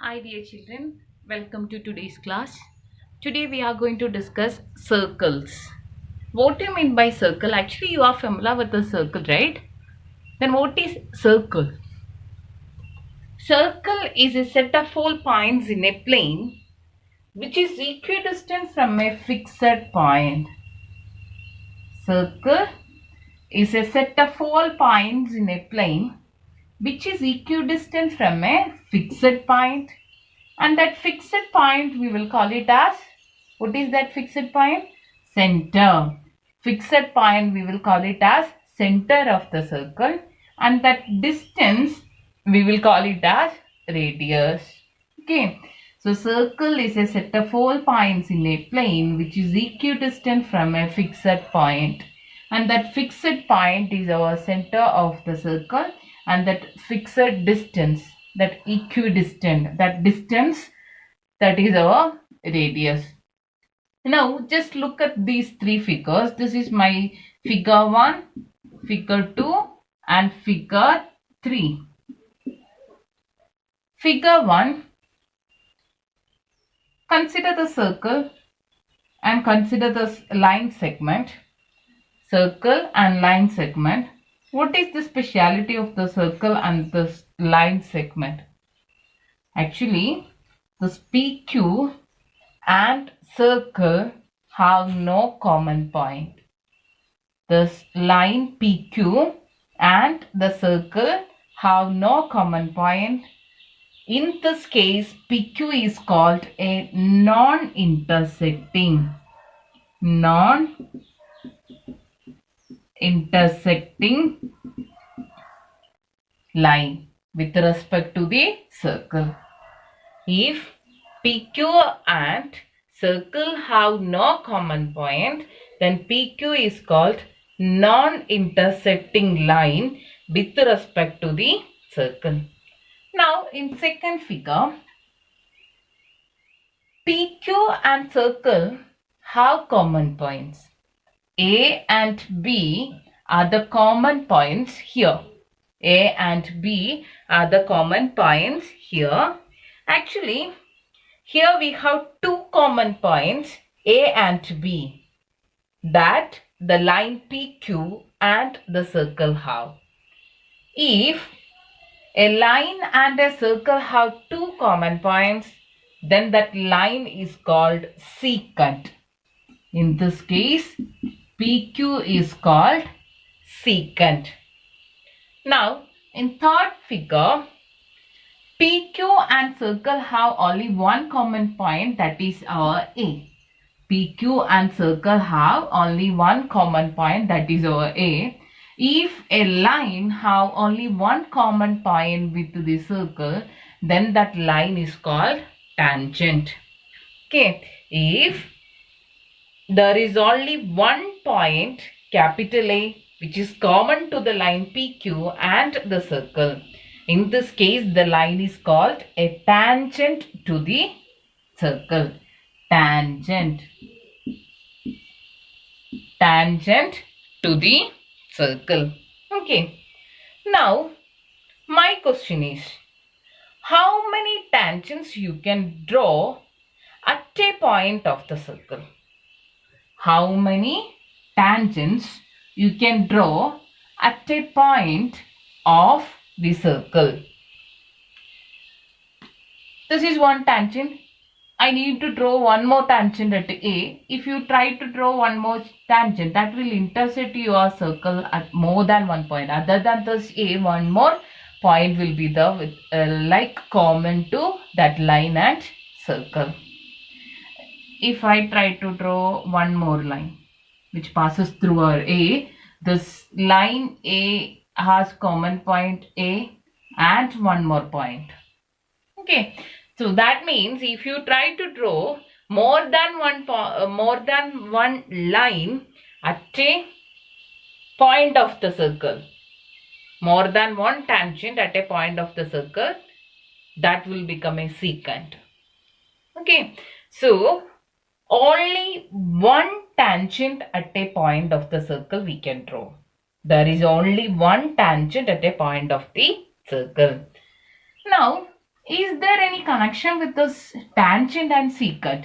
Hi dear children, welcome to today's class. Today we are going to discuss circles. What do you mean by circle? Actually you are familiar with the circle, right? Then what is circle? Circle is a set of all points in a plane which is equidistant from a fixed point. Circle is a set of all points in a plane which is equidistant from a fixed point. And that fixed point we will call it as, what is that fixed point? Center. Fixed point we will call it as center of the circle, and that distance we will call it as radius. Okay. So circle is a set of all points in a plane which is equidistant from a fixed point. And that fixed point is our center of the circle, and that fixed distance, that equidistant, that distance, that is our radius. Now just look at these three figures. This is my figure 1, figure 2 and figure 3. Figure 1, consider the circle and consider the line segment. Circle and line segment. What is the speciality of the circle and the line segment? Actually, this PQ and circle have no common point. This line PQ and the circle have no common point. In this case, PQ is called a non-intersecting line with respect to the circle. If PQ and circle have no common point, then PQ is called non-intersecting line with respect to the circle. Now in second figure, PQ and circle have common points. A and B are the common points here. A and B are the common points here. Actually, here we have two common points, A and B, that the line PQ and the circle have. If a line and a circle have two common points, then that line is called secant. In this case, PQ is called secant. Now, in third figure, PQ and circle have only one common point, that is our A. PQ and circle have only one common point, that is our A. If a line have only one common point with the circle, then that line is called tangent. Okay. If there is only one point, capital A, which is common to the line PQ and the circle, in this case the line is called a tangent to the circle. Tangent to the circle. Okay. Now my question is, how many tangents you can draw at a point of the circle? How many tangents you can draw at a point of the circle? This is one tangent. I need to draw one more tangent at A. If you try to draw one more tangent, that will intersect your circle at more than one point. Other than this A, one more point will be the with like common to that line and circle. If I try to draw one more line which passes through our A, this line A has common point A and one more point. Okay, so that means if you try to draw more than one line at a point of the circle, more than one tangent at a point of the circle, that will become a secant. Okay, so only one tangent at a point of the circle we can draw. There is only one tangent at a point of the circle. Now Is there any connection with this tangent and secant?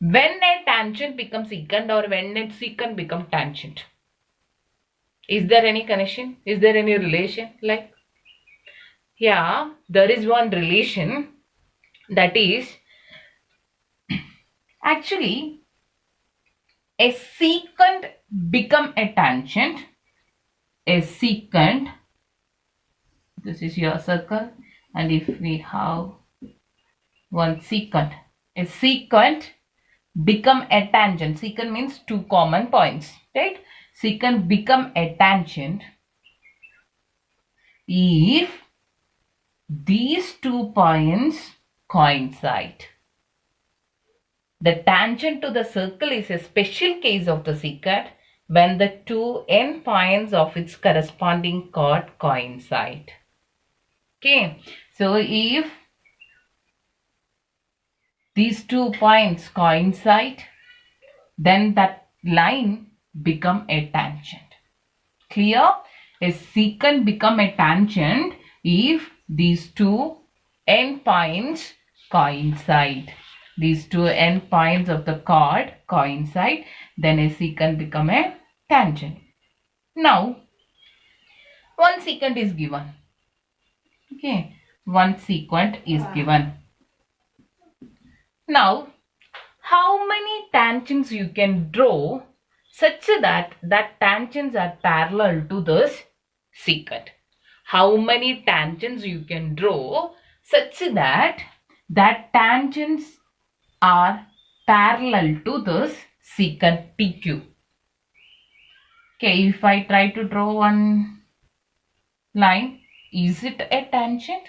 When a tangent becomes secant or when a secant becomes tangent? Is there any connection? Is there any relation? Like, yeah, there is one relation, that is actually a secant become a tangent. A secant, this is your circle, and if we have one secant, a secant become a tangent. Secant means two common points, right? Secant become a tangent if these 2 points coincide. The tangent to the circle is a special case of the secant when the two endpoints of its corresponding chord coincide. Okay, so if these 2 points coincide, then that line become a tangent. Clear? A secant become a tangent if these two endpoints coincide. These two endpoints of the chord coincide, then a secant become a tangent. Now, one secant is given. Okay, one secant is given. Now, how many tangents you can draw such that tangents are parallel to this secant? How many tangents you can draw such that tangents are parallel to this secant PQ? Okay, if I try to draw one line, is it a tangent?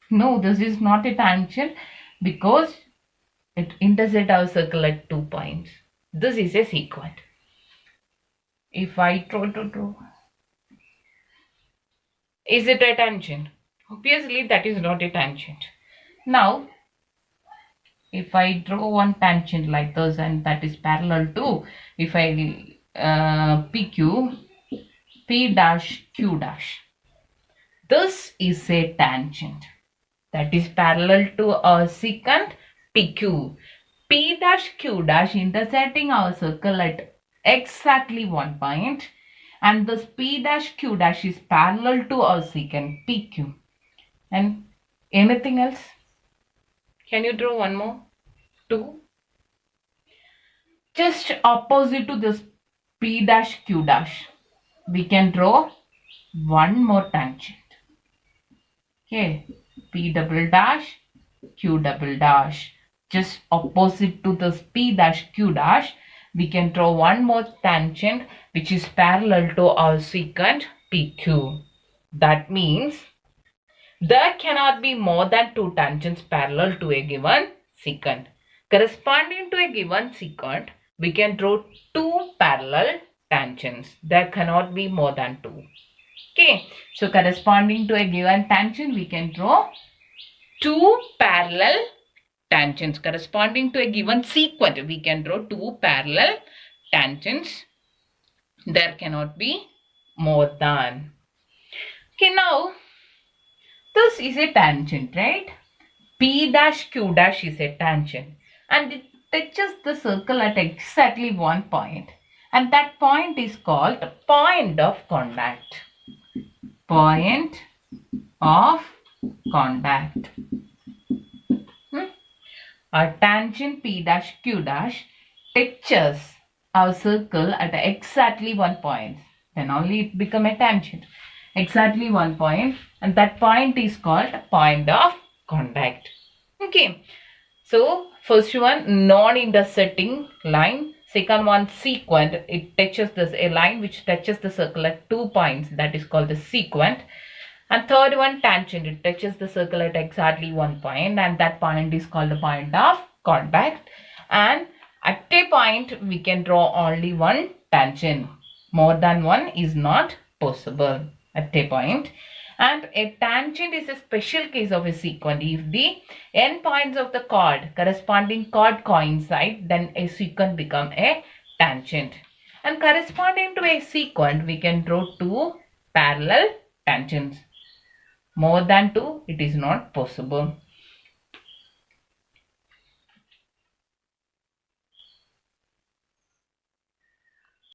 No, this is not a tangent because it intersects our circle at 2 points. This is a secant. If I try to draw, is it a tangent? Obviously, that is not a tangent. Now, if I draw one tangent like this and that is parallel to, if I PQ, P dash Q dash, this is a tangent that is parallel to our secant PQ. P dash Q dash intersecting our circle at exactly 1 point, and this P dash Q dash is parallel to our secant PQ. And anything else? Can you draw one more? 2. Just opposite to this P dash Q dash, we can draw one more tangent. Okay, P double dash, Q double dash. Just opposite to this P dash Q dash, we can draw one more tangent which is parallel to our secant PQ. That means there cannot be more than 2 tangents parallel to a given secant. Corresponding to a given secant, we can draw 2 parallel tangents. There cannot be more than 2. Okay, so corresponding to a given tangent, we can draw 2 parallel tangents. Corresponding to a given secant, we can draw 2 parallel tangents. There cannot be more than. Okay, now this is a tangent, right? P dash Q dash is a tangent and it touches the circle at exactly 1 point, and that point is called point of contact. Point of contact. A tangent P dash Q dash touches our circle at exactly 1 point. Then only it become a tangent. Exactly 1 point, and that point is called point of contact. Okay, so first one non-intersecting line, second one secant, it touches this, a line which touches the circle at 2 points, that is called the secant, and third one tangent, it touches the circle at exactly 1 point and that point is called the point of contact. And at a point we can draw only one tangent, more than one is not possible at a point. And a tangent is a special case of a secant. If the endpoints of the chord, corresponding chord coincide, then a secant become a tangent. And corresponding to a secant, we can draw 2 parallel tangents. More than 2, it is not possible.